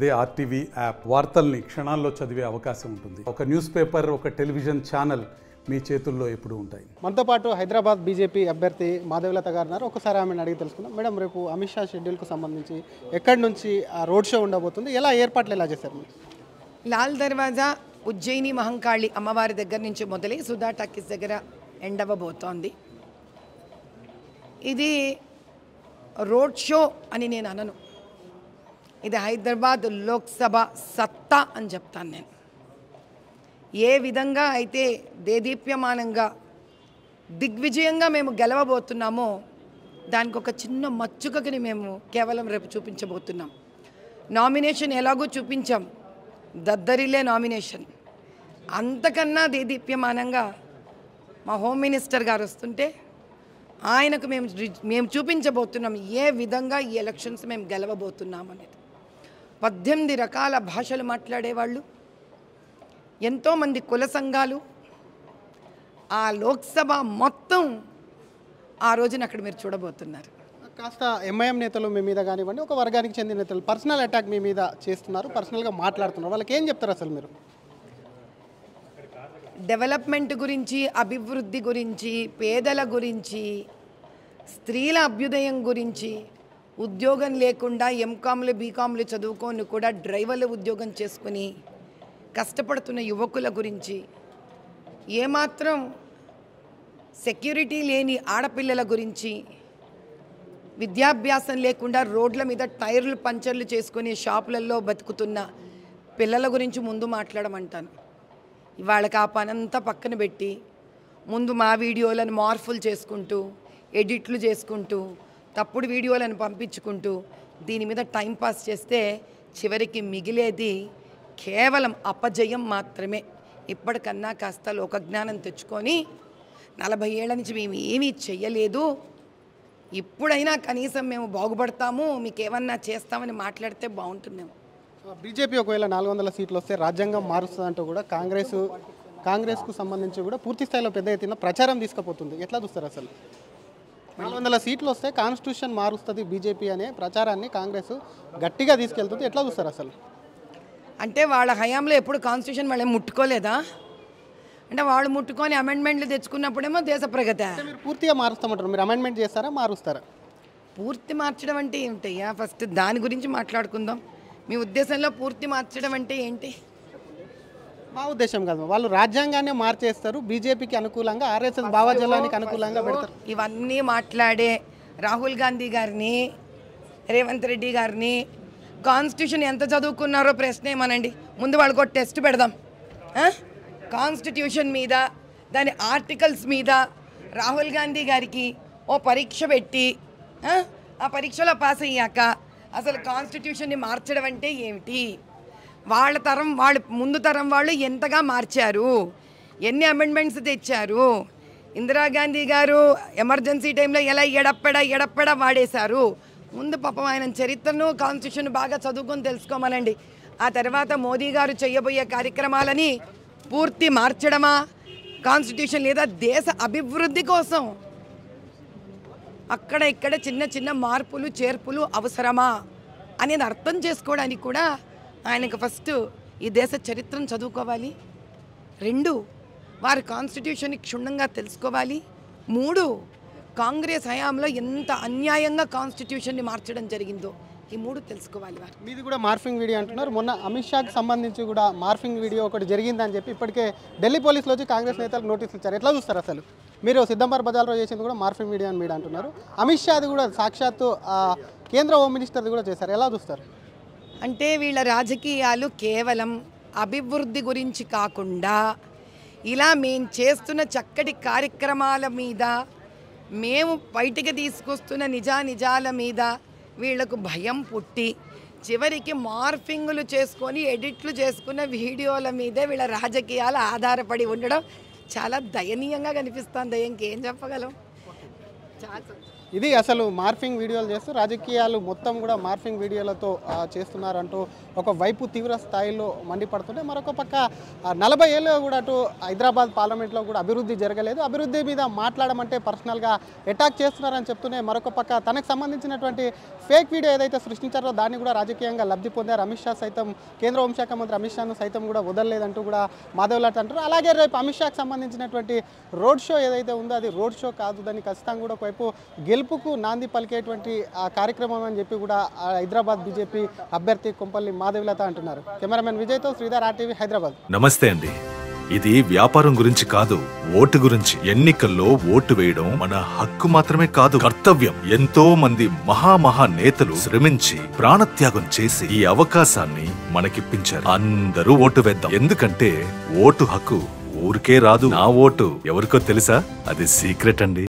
అదే RTV app వార్తల్ని క్షణాల్లో చదివే అవకాశం ఉంటుంది. ఒక న్యూస్ పేపర్, ఒక టెలివిజన్ ఛానల్ మీ చేతుల్లో ఎప్పుడూ ఉంటాయి. మనతో పాటు హైదరాబాద్ బీజేపీ అభ్యర్థి మాధవీలత గారు ఉన్నారు. ఒకసారి ఆమెను అడిగి తెలుసుకుందాం. మేడం, రేపు అమిత్ షా షెడ్యూల్కు సంబంధించి ఎక్కడి నుంచి ఆ రోడ్ షో ఉండబోతుంది, ఏర్పాట్లు ఎలా చేశారు? లాల్ దర్వాజా ఉజ్జయిని మహంకాళి అమ్మవారి దగ్గర నుంచి మొదలై సుధా టాకీస్ దగ్గర ఎండవబోతోంది. ఇది రోడ్ షో అని నేను అనను, ఇది హైదరాబాద్ లోక్సభ సత్తా అని చెప్తాను నేను. ఏ విధంగా అయితే దేదీప్యమానంగా దిగ్విజయంగా మేము గెలవబోతున్నామో దానికి ఒక చిన్న మచ్చుకని మేము కేవలం రేపు చూపించబోతున్నాం. నామినేషన్ ఎలాగో చూపించాం, దద్దరిలే నామినేషన్. అంతకన్నా దేదీప్యమానంగా మా హోమ్ మినిస్టర్ గారు వస్తుంటే ఆయనకు మేము చూపించబోతున్నాం ఏ విధంగా ఈ ఎలక్షన్స్ మేము గెలవబోతున్నాం అనేది. 18 రకాల భాషలు మాట్లాడేవాళ్ళు, ఎంతోమంది కుల సంఘాలు, ఆ లోక్సభ మొత్తం ఆ రోజున అక్కడ మీరు చూడబోతున్నారు. కాస్త ఎంఐఎం నేతలు మీ మీద కానివ్వండి, ఒక వర్గానికి చెందిన నేతలు పర్సనల్ అటాక్ మీ మీద చేస్తున్నారు, పర్సనల్గా మాట్లాడుతున్నారు. వాళ్ళకి ఏం చెప్తారు అసలు మీరు? డెవలప్మెంట్ గురించి, అభివృద్ధి గురించి, పేదల గురించి, స్త్రీల అభ్యుదయం గురించి, ఉద్యోగం లేకుండా ఎంకామ్లు బీకామ్లు చదువుకొని కూడా డ్రైవర్ల ఉద్యోగం చేసుకుని కష్టపడుతున్న యువకుల గురించి, ఏమాత్రం సెక్యూరిటీ లేని ఆడపిల్లల గురించి, విద్యాభ్యాసం లేకుండా రోడ్ల మీద టైర్లు పంచర్లు చేసుకుని షాపులలో బతుకుతున్న పిల్లల గురించి ముందు మాట్లాడమంటాను. ఇవాళకి ఆ పనంతా పక్కన పెట్టి ముందు మా వీడియోలను మార్ఫుల్ చేసుకుంటూ, ఎడిట్లు చేసుకుంటూ, తప్పుడు వీడియోలను పంపించుకుంటూ దీని మీద టైంపాస్ చేస్తే చివరికి మిగిలేది కేవలం అపజయం మాత్రమే. ఇప్పటికన్నా కాస్త లోకజ్ఞానం తెచ్చుకొని 40 ఏళ్ల నుంచి మేము ఏమీ చెయ్యలేదు, ఇప్పుడైనా కనీసం మేము బాగుపడతాము, మీకు ఏమన్నా చేస్తామని మాట్లాడితే బాగుంటుందేమో. బీజేపీ ఒకవేళ 400 సీట్లు వస్తే రాజ్యాంగం మారుస్తుందంటూ కూడా కాంగ్రెస్కు సంబంధించి కూడా పూర్తి స్థాయిలో పెద్ద ఎత్తున ప్రచారం తీసుకుపోతుంది. ఎట్లా చూస్తారు అసలు? 400 సీట్లు వస్తే కాన్స్టిట్యూషన్ మారుస్తుంది బీజేపీ అనే ప్రచారాన్ని కాంగ్రెస్ గట్టిగా తీసుకెళ్తుంది. ఎట్లా చూస్తారు అసలు? అంటే వాళ్ళ హయాంలో ఎప్పుడు కాన్స్టిట్యూషన్ వాళ్ళు ముట్టుకోలేదా? అంటే వాళ్ళు ముట్టుకొని అమెండ్మెంట్లు తెచ్చుకున్నప్పుడేమో దేశ ప్రగతి. మీరు పూర్తిగా మారుస్తామంటారు, మీరు అమెండ్మెంట్ చేస్తారా, మారుస్తారా? పూర్తి మార్చడం అంటే ఏమిటయ్యా? ఫస్ట్ దాని గురించి మాట్లాడుకుందాం. మీ ఉద్దేశంలో పూర్తి మార్చడం అంటే ఏంటి? మా ఉద్దేశం కాదు, వాళ్ళు రాజ్యాంగాన్ని మార్చేస్తారు, బీజేపీకి అనుకూలంగా, ఆర్ఎస్ఎస్ భావజాలానికి అనుకూలంగా పెడతారు. ఇవన్నీ మాట్లాడే రాహుల్ గాంధీ గారిని, రేవంత్ రెడ్డి గారిని కాన్స్టిట్యూషన్ ఎంత చదువుకున్నారో ప్రశ్న ఏమనండి. ముందు వాళ్ళకు టెస్ట్ పెడదాం. కాన్స్టిట్యూషన్ మీద, దాని ఆర్టికల్స్ మీద రాహుల్ గాంధీ గారికి ఓ పరీక్ష పెట్టి ఆ పరీక్షలో పాస్ అయ్యాక అసలు కాన్స్టిట్యూషన్ని మార్చడం అంటే ఏమిటి, వాళ్ళ తరం వాళ్ళు ముందు తరం వాళ్ళు ఎంతగా మార్చారు, ఎన్ని అమెండ్మెంట్స్ తెచ్చారు, ఇందిరాగాంధీ గారు ఎమర్జెన్సీ టైంలో ఎలా ఎడప్పెడ వాడేశారు. ముందు పాపం ఆయన చరిత్రను, కాన్స్టిట్యూషన్ బాగా చదువుకొని తెలుసుకోమనండి. ఆ తర్వాత మోదీ గారు చేయబోయే కార్యక్రమాలని పూర్తి మార్చడమా కాన్స్టిట్యూషన్, లేదా దేశ అభివృద్ధి కోసం అక్కడ ఇక్కడ చిన్న చిన్న మార్పులు చేర్పులు అవసరమా అనేది అర్థం చేసుకోవడానికి కూడా ఆయనకు ఫస్ట్ ఈ దేశ చరిత్రను చదువుకోవాలి. 2, వారి కాన్స్టిట్యూషన్ని క్షుణ్ణంగా తెలుసుకోవాలి. 3, కాంగ్రెస్ హయాంలో ఎంత అన్యాయంగా కాన్స్టిట్యూషన్ని మార్చడం జరిగిందో ఈ 3 తెలుసుకోవాలి వారు. మీది కూడా మార్ఫింగ్ వీడియో అంటున్నారు. మొన్న అమిత్ షాకి సంబంధించి కూడా మార్ఫింగ్ వీడియో ఒకటి జరిగిందని చెప్పి ఇప్పటికే ఢిల్లీ పోలీసులు వచ్చి కాంగ్రెస్ నేతలకు నోటీసులు ఇచ్చారు. ఎట్లా చూస్తారు అసలు? మీరు సిద్దంబర్ బజార్లో చేసింది కూడా మార్ఫింగ్ వీడియో అని మీరు అంటున్నారు. అమిత్ షాది కూడా సాక్షాత్తు కేంద్ర హోమ్ మినిస్టర్ది కూడా చేశారు. ఎలా చూస్తారు? అంటే వీళ్ళ రాజకీయాలు కేవలం అభివృద్ధి గురించి కాకుండా ఇలా మేము చేస్తున్న చక్కటి కార్యక్రమాల మీద, మేము బయటికి తీసుకొస్తున్న నిజాల మీద వీళ్లకు భయం పుట్టి చివరికి మార్ఫింగులు చేసుకొని ఎడిట్లు చేసుకున్న వీడియోల మీదే వీళ్ళ రాజకీయాలు ఆధారపడి ఉండడం చాలా దయనీయంగా కనిపిస్తుంది. ఇంకేం చెప్పగలం? చాలా ఇది అసలు మార్ఫింగ్ వీడియోలు చేస్తూ రాజకీయాలు మొత్తం కూడా మార్ఫింగ్ వీడియోలతో చేస్తున్నారంటూ ఒకవైపు తీవ్ర స్థాయిలో మండిపడుతుంటే మరొక పక్క 40 ఏళ్ళు కూడా అటు హైదరాబాద్ పార్లమెంట్లో కూడా అభివృద్ధి జరగలేదు, అభివృద్ధి మీద మాట్లాడమంటే పర్సనల్గా అటాక్ చేస్తున్నారని చెప్తూనే మరొక పక్క తనకు సంబంధించినటువంటి ఫేక్ వీడియో ఏదైతే సృష్టించారో దాన్ని కూడా రాజకీయంగా లబ్ధి పొందారు. అమిత్ షా సైతం కేంద్ర హోంశాఖ మంత్రి అమిత్ షాను సైతం కూడా వదలలేదంటూ కూడా మాధవ్లాట్ అంటారు. అలాగే రేపు అమిత్ షాకి సంబంధించినటువంటి రోడ్ షో ఏదైతే ఉందో అది రోడ్ షో కాదు, దాన్ని ఖచ్చితంగా కూడా ఒకవైపు గెలుపుకు నాంది పలికేటువంటి కార్యక్రమం అని చెప్పి కూడా హైదరాబాద్ బీజేపీ అభ్యర్థి కొంపల్లి మాధవ్లత అంటున్నారు. కెమెరామెన్ విజయ్తో శ్రీధర్, RTV, హైదరాబాద్. నమస్తే అండి. ఇది వ్యాపారం గురించి కాదు, ఓటు గురించి. ఎన్నికల్లో ఓటు వేయడం మన హక్కు మాత్రమే కాదు, కర్తవ్యం. ఎంతో మంది మహా నేతలు శ్రమించి ప్రాణత్యాగం చేసి ఈ అవకాశాన్ని మనకిప్పించారు. అందరూ ఓటు వేద్దాం, ఎందుకంటే ఓటు హక్కు ఊరికే రాదు. నా ఓటు ఎవరికో తెలుసా? అది సీక్రెట్ అండి.